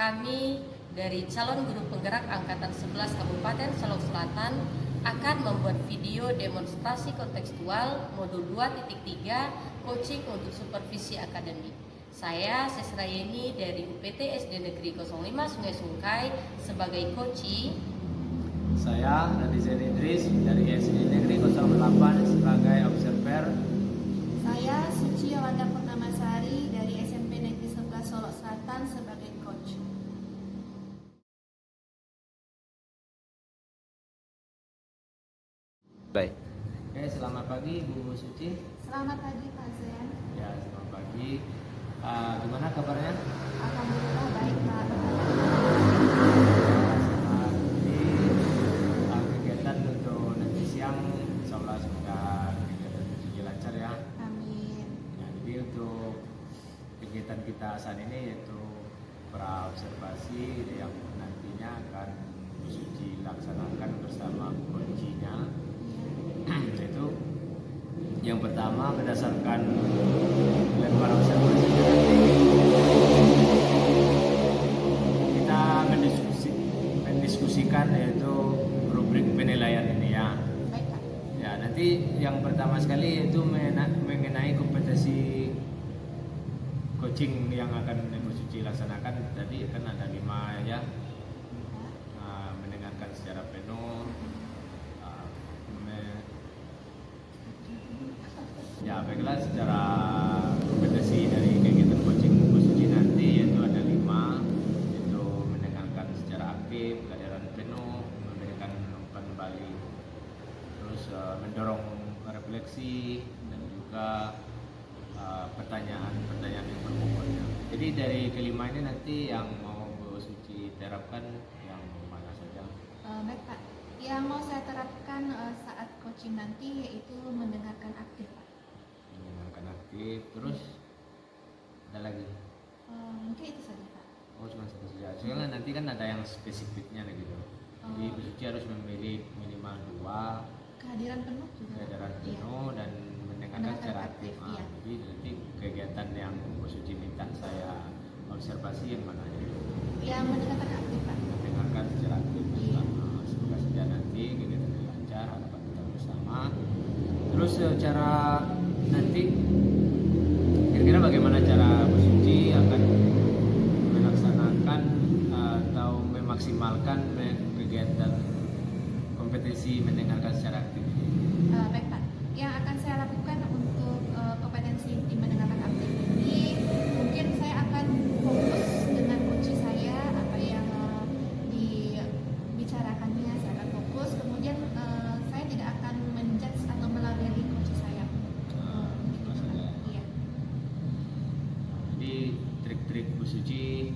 Kami dari calon guru penggerak Angkatan 11 Kabupaten Solok Selatan akan membuat video demonstrasi kontekstual modul 2.3 coaching untuk supervisi akademik. Saya Sesra Yeni dari UPT SD Negeri 05 Sungai Sungkai sebagai coaching. Saya Radizal Idris dari SD Negeri 08 sebagai observer. Saya Suci Yolanda Purnamasari dari SMP Negeri 11 Solok Selatan sebagai coach. Baik. Oke, selamat pagi Bu Suci. Selamat pagi Pak Zen. Ya, selamat pagi. Gimana kabarnya? Alhamdulillah baik Pak. Kegiatan untuk nanti siang, insya Allah semoga kegiatan berjalan lancar ya. Amin. Ya, jadi untuk kegiatan kita saat ini yaitu praobservasi yang nantinya akan Bu Suci laksanakan bersama coachingnya. Yaitu yang pertama berdasarkan lempar observasi kita mendiskusikan yaitu rubrik penilaian ini ya. Baik Pak. Ya, nanti yang pertama sekali yaitu mengenai kompetensi coaching yang akan Ibu Suci laksanakan. Tadi kan ada 5 ya. Mendengarkan secara penuh. Ya, baiklah, secara kompetensi dari kegiatan coaching Bu Suci nanti yaitu ada 5, yaitu mendengarkan secara aktif, kehadiran penuh, memberikan umpan balik, terus mendorong refleksi dan juga pertanyaan-pertanyaan yang berbobotnya. Jadi dari kelima ini nanti yang mau Bu Suci terapkan yang mana saja? Baik Pak. Yang mau saya terapkan saat coaching nanti yaitu mendengarkan aktif Pak. Mendengarkan aktif, terus ada lagi? Mungkin itu saja Pak. Oh, cuma satu saja. Soalnya nanti kan ada yang spesifiknya gitu. Jadi Bu Suci harus memilih minimal 2, Kehadiran penuh juga. kehadiran Iya. penuh dan mendengarkan secara aktif. Iya. Jadi nanti kegiatan yang Bu Suci minta saya observasi yang mana aja? Yang mendengarkan aktif Pak. Mendengarkan secara aktif. Iya. Semoga saja nanti kegiatan ini lancar, harapan kita bersama. Terus cara nanti kira-kira bagaimana cara Bu Suci akan melaksanakan atau memaksimalkan kegiatan kompetensi mendengarkan secara aktif ini? Baik Pak. Yang akan saya lakukan untuk kompetensi di mendengarkan aktif ini, mungkin saya akan fokus dengan kunci saya, apa yang dibicarakannya saya akan fokus. Kemudian saya tidak akan menjudge atau melabeli kunci saya. Gitu, maksudnya. Pak. Iya. Jadi trik-trik Bu Suci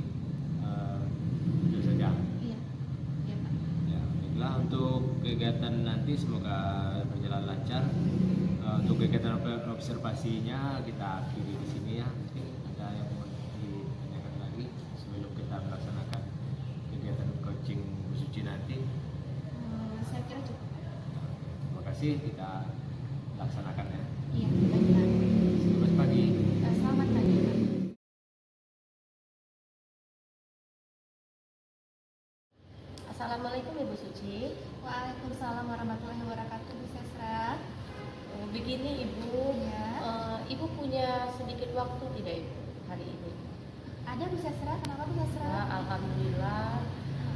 itu saja. Iya. Iya Pak. Ya, baiklah, untuk kegiatan nanti semoga berjalan lancar. Untuk kegiatan observasinya kita akhiri di sini ya. Mungkin ada yang mau ditanyakan lagi sebelum kita melaksanakan kegiatan coaching Bu Suci nanti. Saya kira cukup Pak. Terima kasih, kita laksanakan ya. Iya. Baik Pak. Selamat pagi. Selamat pagi Pak. Assalamualaikum Ibu Suci. Waalaikumsalam warahmatullahi wabarakatuh Bu Sesra. Begini Ibu, Ya. Ibu punya sedikit waktu tidak Ibu hari ini? Ada Bu Sesra, kenapa Bu Sesra? Ya, alhamdulillah.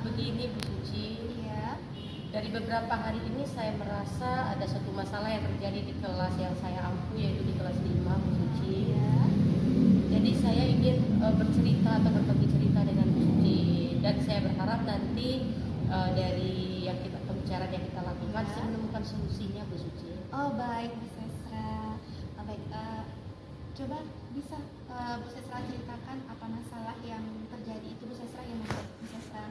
Begini Bu Suci, Iya. dari beberapa hari ini saya merasa ada suatu masalah yang terjadi di kelas yang saya ampu, yaitu di kelas 5 Bu Suci. Iya. Jadi saya ingin bercerita atau berbagi cerita dengan Bu Suci, dan saya berharap nanti dari yang kita pembicaraan yang kita lakukan Ya. bisa menemukan solusinya Bu Suci. Oh baik Bu Sesra. Baik, coba bisa Bu Sesra ceritakan apa masalah yang terjadi itu Bu Sesra yang membuat Bu Sesra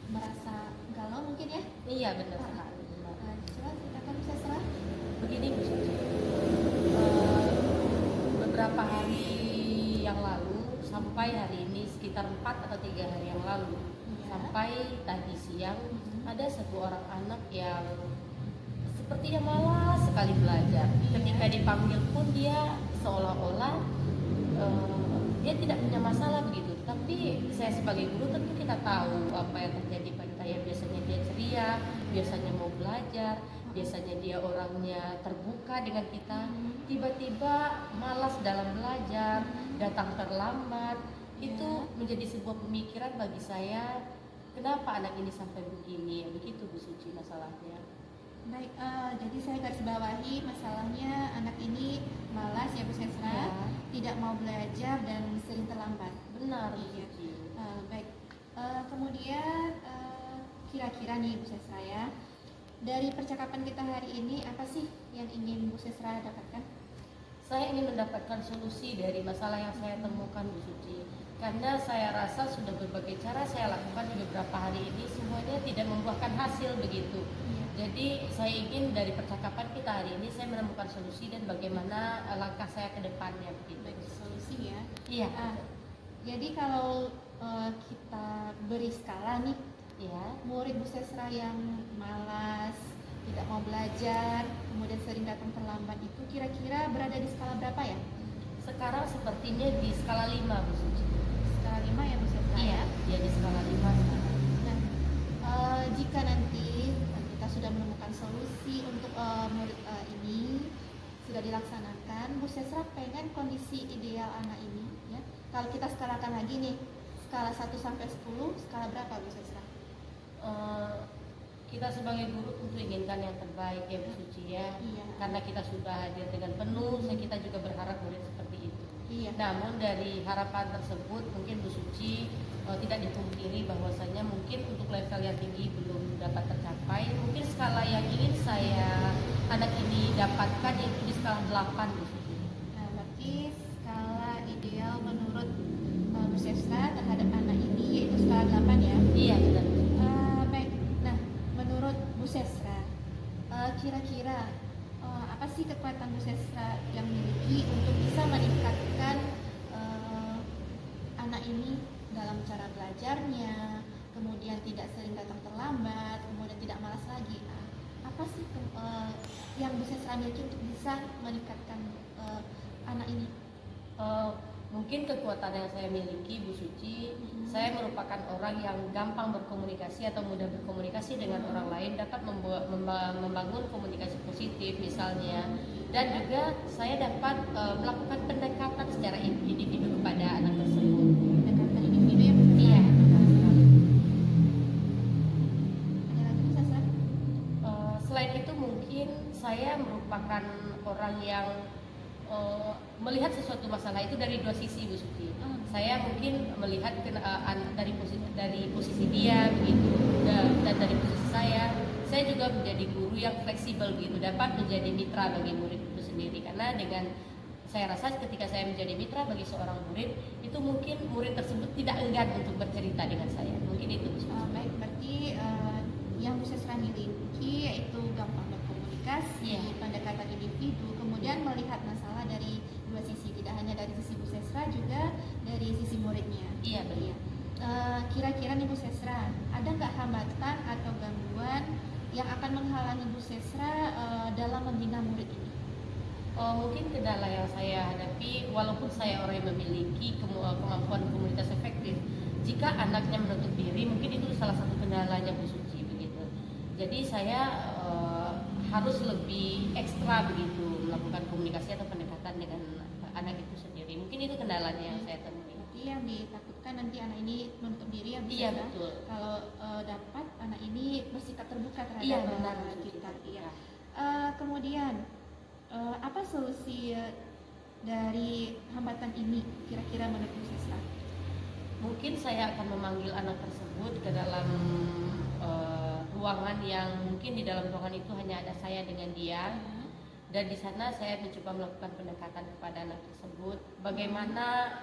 merasa galau mungkin ya? Iya benar sekali. Benar. Coba ceritakan Bu Sesra. Begini Bu Suci, beberapa hari yang lalu sampai hari ini sekitar 4 atau 3 hari yang lalu, Iya. sampai tadi siang ada satu orang anak yang sepertinya malas sekali belajar. Ketika dipanggil pun dia seolah-olah dia tidak punya masalah begitu, tapi tapi saya sebagai guru tentu kita tahu apa yang terjadi pada saya. Biasanya dia ceria, biasanya mau belajar, biasanya dia orangnya terbuka dengan kita. Tiba-tiba malas dalam belajar, datang terlambat. Itu menjadi sebuah pemikiran bagi saya, kenapa anak ini sampai begini? Ya, begitu Bu Suci masalahnya. Baik, jadi saya garis bawahi masalahnya anak ini malas ya Bu Sesra, Ya. tidak mau belajar dan sering terlambat. Benar Bu Iya. Suci. Baik, kemudian kira-kira nih Bu Sesra ya, dari percakapan kita hari ini apa sih yang ingin Bu Sesra dapatkan? Saya ingin mendapatkan solusi dari masalah yang saya temukan Bu Suci. Karena saya rasa sudah berbagai cara saya lakukan di beberapa hari ini, semuanya tidak membuahkan hasil begitu. Iya. Jadi saya ingin dari percakapan kita hari ini saya menemukan solusi dan bagaimana langkah saya ke depannya begitu. Baik, solusi ya. Iya. Jadi kalau kita beri skala nih, Iya. murid Bu Sesra yang malas, tidak mau belajar, kemudian sering datang terlambat itu kira-kira berada di skala berapa ya? Sekarang sepertinya di skala 5 Bu Suci. Skala 5 ya Bu Sesra ya? Iya di skala 5 sekarang. Nah, jika nanti kita sudah menemukan solusi untuk murid ini sudah dilaksanakan, Bu Sesra pengen kondisi ideal anak ini ya. Kalau kita skalakan lagi nih, skala 1 sampai 10, skala berapa Bu Sesra? Kita sebagai guru tentu inginkan yang terbaik ya Bu Suci ya. Iya. Karena kita sudah hadir dengan penuh, kita juga berharap murid seperti itu. Iya. Namun dari harapan tersebut mungkin Bu Suci tidak dipungkiri bahwasanya mungkin untuk level yang tinggi belum dapat tercapai. Mungkin skala yang ingin anak ini dapatkan itu di skala 8 Bu Suci. Nah, berarti skala ideal menurut Bu Sesra terhadap anak ini yaitu skala 8 ya. Iya benar. Baik. Nah, menurut Bu Sesra, kira-kira apa sih kekuatan Bu Sesra yang miliki untuk bisa meningkatkan anak ini dalam cara belajarnya, kemudian tidak sering datang terlambat, kemudian tidak malas lagi. Apa sih yang Bu Sesra miliki untuk bisa meningkatkan anak ini? Mungkin kekuatan yang saya miliki Bu Suci, saya merupakan orang yang gampang berkomunikasi atau mudah berkomunikasi dengan orang lain, dapat membangun komunikasi positif misalnya, dan juga saya dapat melakukan pendekatan secara individu kepada anak tersebut. Pendekatan individu ya Bu Sesra? Iya. Ada lagi Bu Sesra? Selain itu mungkin saya merupakan orang yang melihat sesuatu masalah itu dari dua sisi Bu Suci. Saya mungkin melihat dari posisi dia begitu, dan dari posisi saya juga menjadi guru yang fleksibel gitu, dapat menjadi mitra bagi murid itu sendiri. Karena dengan saya rasa ketika saya menjadi mitra bagi seorang murid, itu mungkin murid tersebut tidak enggan untuk bercerita dengan saya. Mungkin itu Bu Suci. Baik, berarti yang Bu Sesra miliki yaitu gampang berkomunikasi, Iya. pendekatan individu, kemudian melihat masalah dari dua sisi, tidak hanya dari sisi Bu Sesra, juga dari sisi muridnya. Iya benar. Kira-kira nih Bu Sesra, ada nggak hambatan atau gangguan yang akan menghalangi Bu Sesra dalam membina murid ini? Mungkin kendala yang saya hadapi, walaupun saya orang yang memiliki kemampuan komunitas efektif, jika anaknya menutup diri, mungkin itu salah satu kendalanya Bu Suci begitu. Jadi saya harus lebih ekstra begitu melakukan komunikasi atau pendekatan dengan anak itu sendiri. Mungkin itu kendalanya yang saya temui. Berarti yang ditakutkan nanti anak ini menutup diri ya Bu Iya Sesra? betul. Kalau dapat anak ini bersikap terbuka terhadap Iya benar Bu Suci. kita. Iya. Kemudian apa solusi dari hambatan ini kira-kira menurut Bu Sesra? Mungkin saya akan memanggil anak tersebut ke dalam ruangan yang mungkin di dalam ruangan itu hanya ada saya dengan dia, dan di sana saya mencoba melakukan pendekatan kepada anak tersebut bagaimana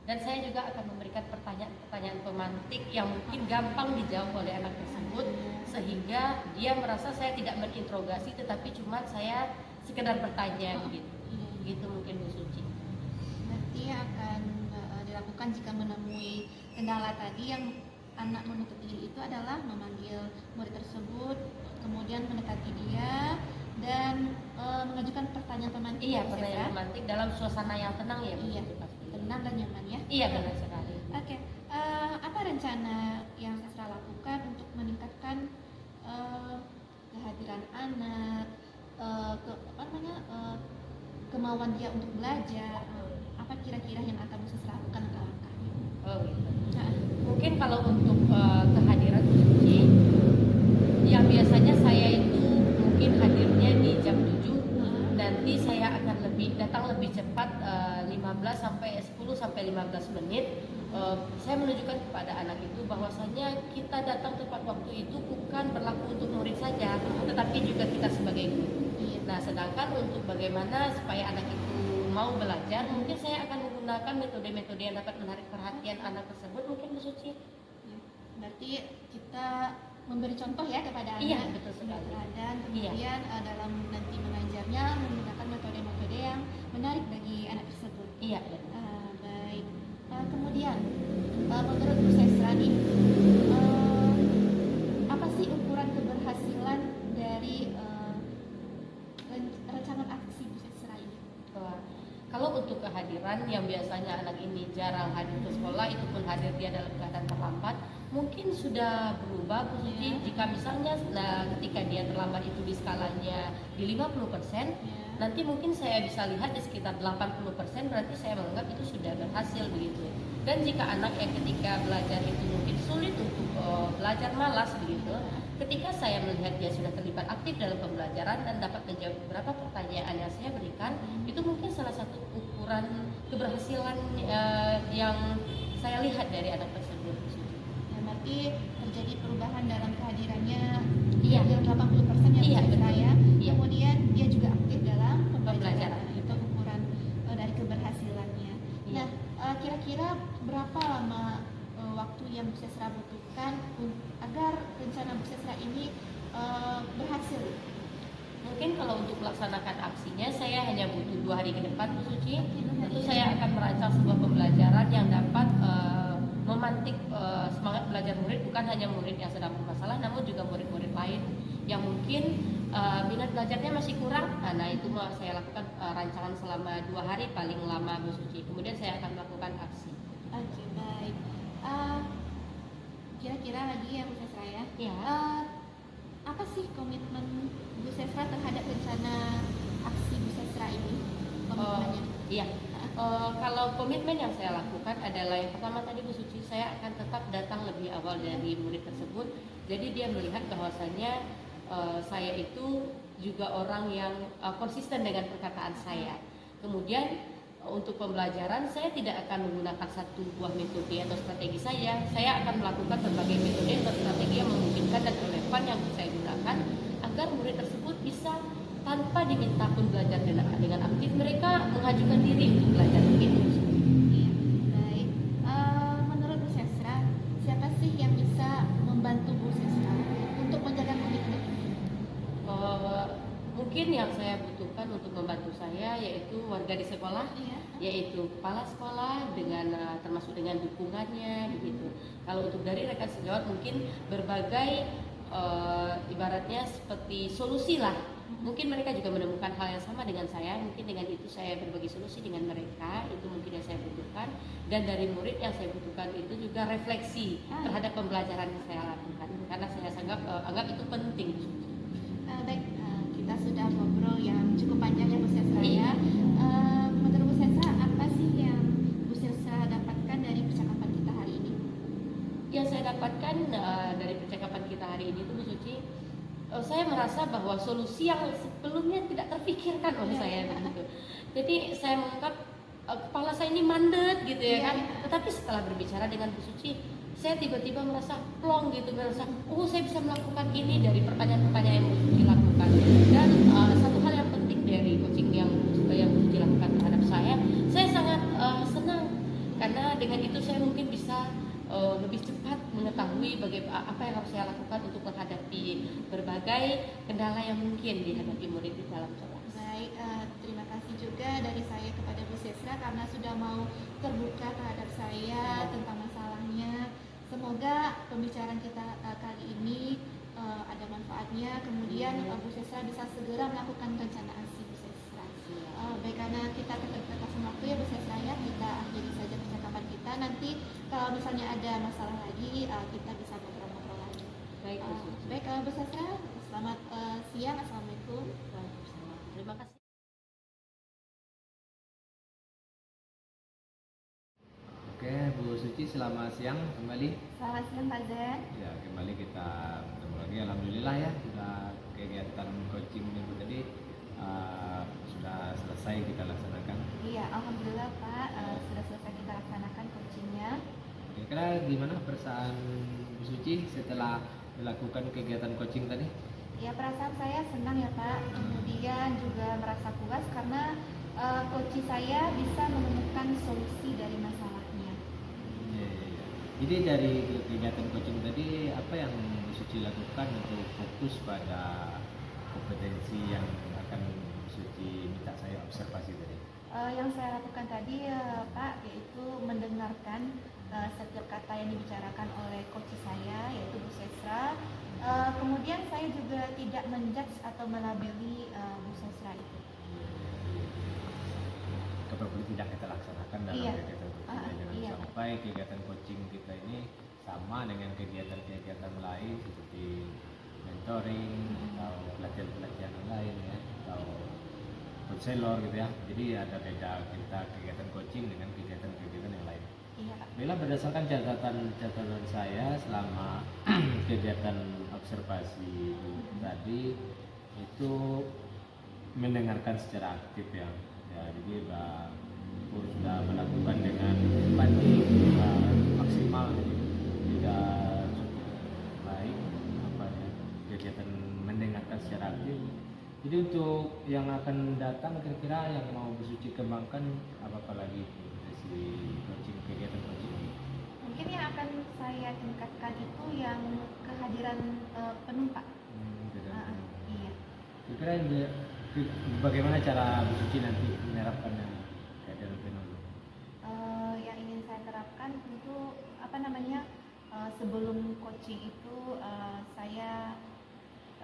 dan saya juga akan memberikan pertanyaan-pertanyaan pemantik yang mungkin gampang dijawab oleh anak tersebut, sehingga dia merasa saya tidak berinterogasi tetapi cuma saya sekedar bertanya begitu. Begitu mungkin Bu Suci. Berarti akan dilakukan jika menemui kendala tadi yang anak menutup diri itu adalah memanggil murid tersebut, kemudian mendekati dia dan mengajukan pertanyaan pemantik. Iya, Bu pertanyaan Sesra? pemantik dalam suasana yang tenang ya Bu Iya, Suci pasti. tenang dan nyaman ya. Iya benar sekali. Oke, apa rencana yang Sesra lakukan untuk meningkatkan kehadiran anak, apa namanya, kemauan dia untuk belajar? Apa kira-kira yang akan Sesra lakukan langkah-langkahnya? Oh, gitu. Nah, Mungkin kalau untuk kehadiran Bu Suci, yang biasanya saya itu mungkin hadirnya di jam 7, nanti saya akan datang lebih cepat, 15 sampai 10 sampai 15 menit. Saya menunjukkan kepada anak itu bahwasanya kita datang tepat waktu itu bukan berlaku untuk murid saja, tetapi juga kita sebagai guru. Nah, sedangkan untuk bagaimana supaya anak itu mau belajar, mungkin saya akan menggunakan metode-metode yang dapat menarik perhatian anak tersebut, mungkin Bu Suci. ya. Berarti kita memberi contoh ya kepada anak. Iya, betul sekali. Dan kemudian dalam nanti mengajarnya menggunakan metode-metode yang menarik bagi anak tersebut. Iya, betul. Baik. Kemudian menurut Bu Sesra nih, apa sih ukuran keberhasilan dari rancangan aksi Bu Sesra ini? Wah, kalau untuk kehadiran yang biasanya anak ini jarang hadir ke sekolah, itu pun hadir dia dalam keadaan terlambat, mungkin sudah berubah Bu Suci. Ya. Jika misalnya ketika dia terlambat itu di skalanya di 50%, Ya. nanti mungkin saya bisa lihat di sekitar 80%, berarti saya menganggap itu sudah berhasil begitu. Dan jika anak yang ketika belajar itu mungkin sulit untuk belajar, malas begitu, ketika saya melihat dia sudah terlibat aktif dalam pembelajaran dan dapat menjawab beberapa pertanyaan yang saya berikan, itu mungkin salah satu ukuran keberhasilan yang saya lihat dari anak tersebut. Ya, berarti terjadi perubahan dalam kehadirannya Iya. yang 80% yang Iya, Bu Sesra betul. ya. Iya. Kemudian dia juga aktif dalam pembelajaran. Pembelajaran. Itu ukuran dari keberhasilannya. Iya. Nah, kira-kira berapa lama waktu yang Bu Sesra butuhkan agar rencana Bu Sesra ini berhasil? Mungkin kalau untuk melaksanakan aksinya saya hanya butuh 2 hari ke depan Bu Suci. Oke, Tentu saya akan merancang sebuah pembelajaran yang dapat memantik semangat belajar murid, bukan hanya murid yang sedang bermasalah, namun juga murid-murid lain yang mungkin minat belajarnya masih kurang. Nah, itu saya lakukan rancangan selama 2 hari paling lama Bu Suci. Kemudian saya akan melakukan aksi. Oke, baik. Kira-kira lagi ya Bu Sesra ya. Ya. Apa sih komitmen Bu Sesra terhadap rencana aksi Bu Sesra ini? Komitmennya? Iya. Kalau komitmen yang saya lakukan adalah yang pertama tadi Bu Suci, saya akan tetap datang lebih awal dari murid tersebut. Jadi dia melihat bahwasannya saya itu juga orang yang konsisten dengan perkataan saya. Kemudian untuk pembelajaran saya tidak akan menggunakan satu buah metode atau strategi saya akan melakukan berbagai metode atau strategi yang memungkinkan dan relevan yang saya gunakan agar murid tersebut bisa tanpa diminta pun belajar dengan aktif, mereka mengajukan diri untuk belajar begitu. Iya, baik. Menurut Bu Sesra, siapa sih yang bisa membantu Bu Sesra untuk menjaga komitmen ini? Mungkin yang saya butuhkan untuk membantu saya yaitu warga di sekolah, Iya. yaitu kepala sekolah dengan termasuk dengan dukungannya begitu. Kalau untuk dari rekan sejawat mungkin berbagai ibaratnya seperti solusi lah. Mungkin mereka juga menemukan hal yang sama dengan saya. Mungkin dengan itu saya berbagi solusi dengan mereka. Itu mungkin yang saya butuhkan. Dan dari murid yang saya butuhkan itu juga refleksi terhadap pembelajaran yang saya lakukan. Karena saya anggap itu penting. Baik, kita sudah ngobrol yang cukup panjang ya Bu Sesra Iya. ya. Menurut Bu Sesra, apa sih yang Bu Sesra dapatkan dari percakapan kita hari ini? Yang saya dapatkan dari percakapan kita hari ini itu Bu Suci, saya merasa bahwa solusi yang sebelumnya tidak terpikirkan oleh saya begitu. Jadi saya menganggap kepala saya ini mandet gitu ya kan. Tetapi setelah berbicara dengan Bu Suci, saya tiba-tiba merasa plong gitu, merasa saya bisa melakukan ini dari pertanyaan-pertanyaan yang Bu Suci lakukan. Dan satu hal yang penting dari coaching yang Bu Suci lakukan terhadap saya sangat senang karena dengan itu saya mungkin bisa lebih cepat mengetahui apa yang harus saya lakukan untuk menghadapi berbagai kendala yang mungkin dihadapi murid di dalam kelas. Baik, terima kasih juga dari saya kepada Bu Sesra karena sudah mau terbuka terhadap saya tentang masalahnya. Semoga pembicaraan kita kali ini ada manfaatnya. Kemudian Bu Sesra bisa segera melakukan rencana aksi Bu Sesra. Baik, karena kita keterbatasan waktu ya Bu Sesra ya, kita akhiri saja percakapan kita Pak. Nanti kalau misalnya ada masalah lagi, kita bisa ngobrol-ngobrol lagi. Baik, Bu Suci. Baik, Bu Sastra, selamat siang. Assalamualaikum. Waalaikumsalam. Terima kasih. Oke, Bu Suci, selamat siang kembali. Selamat siang Pak Zen. Ya, kembali kita bertemu lagi. Alhamdulillah ya, sudah kegiatan coaching minggu tadi sudah selesai kita laksanakan. Iya, alhamdulillah Pak, sudah selesai kita laksanakan coachingnya. Kira-kira gimana perasaan Bu Suci setelah melakukan kegiatan coaching tadi? Ya, perasaan saya senang ya Pak, kemudian juga merasa puas karena coach saya bisa menemukan solusi dari masalahnya. Iya, iya, iya. Jadi dari kegiatan coaching tadi apa yang Bu Suci lakukan untuk fokus pada kompetensi yang akan Bu Suci minta saya observasi tadi? Yang saya lakukan tadi Pak, yaitu mendengarkan setiap kata yang dibicarakan oleh coach saya, yaitu Bu Sesra. Kemudian saya juga tidak menjudge atau melabeli Bu Sesra itu. Apapun tidak kita laksanakan dalam Iya. kegiatan coaching, jangan Iya. sampai kegiatan coaching kita ini sama dengan kegiatan-kegiatan lain seperti mentoring atau pelatihan-pelatihan yang lain ya, atau konselor gitu ya. Jadi ada beda kita kegiatan coaching dengan kegiatan-kegiatan yang lain. Iya Pak. Bila berdasarkan catatan saya selama kegiatan observasi tadi itu mendengarkan secara aktif ya. Ya, jadi Pak sudah melakukan dengan empati maksimal, jadi tidak cukup baik apa ya, kegiatan mendengarkan secara aktif. Jadi untuk yang akan datang kira-kira yang mau Bu Suci kembangkan apa lagi dari coaching, kegiatan coaching ini? Mungkin yang akan saya tingkatkan itu yang kehadiran penuh Pak. Iya. Kira-kira bagaimana cara Bu Suci nanti menerapkannya kehadiran penuh? Yang ingin saya terapkan tentu sebelum coaching itu saya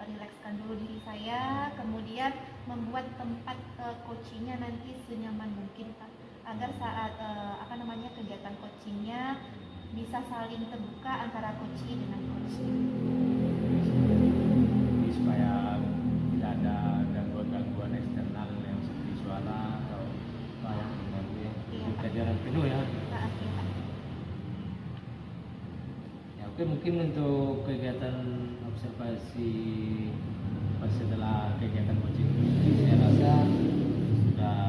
rilekskan dulu diri saya, kemudian membuat tempat coachingnya nanti senyaman mungkin Pak, agar saat kegiatan coachingnya bisa saling terbuka antara coachee dengan coachee. Jadi supaya tidak ada gangguan-gangguan eksternal yang seperti suara atau apa yang mengganggu ya. Iya, Pak. Kehadiran penuh ya. Iya, Pak. Ya, oke, mungkin untuk kegiatan observasi setelah kegiatan coaching ini saya rasa sudah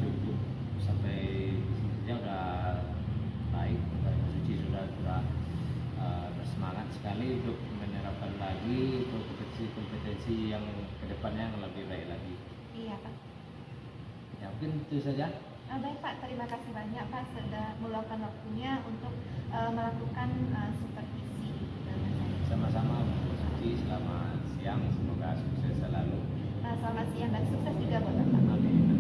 cukup sampai di sini saja, sudah baik. Dan Bu Suci sudah bersemangat sekali untuk menerapkan lagi kompetensi yang kedepannya yang lebih baik lagi. Iya Pak. Ya, mungkin itu saja. Baik Pak, terima kasih banyak Pak sudah meluangkan waktunya untuk melakukan supervisi dengan saya. Sama-sama Bu Suci, selamat siang, semoga sukses selalu. Selamat siang dan sukses juga buat Bapak. Amin.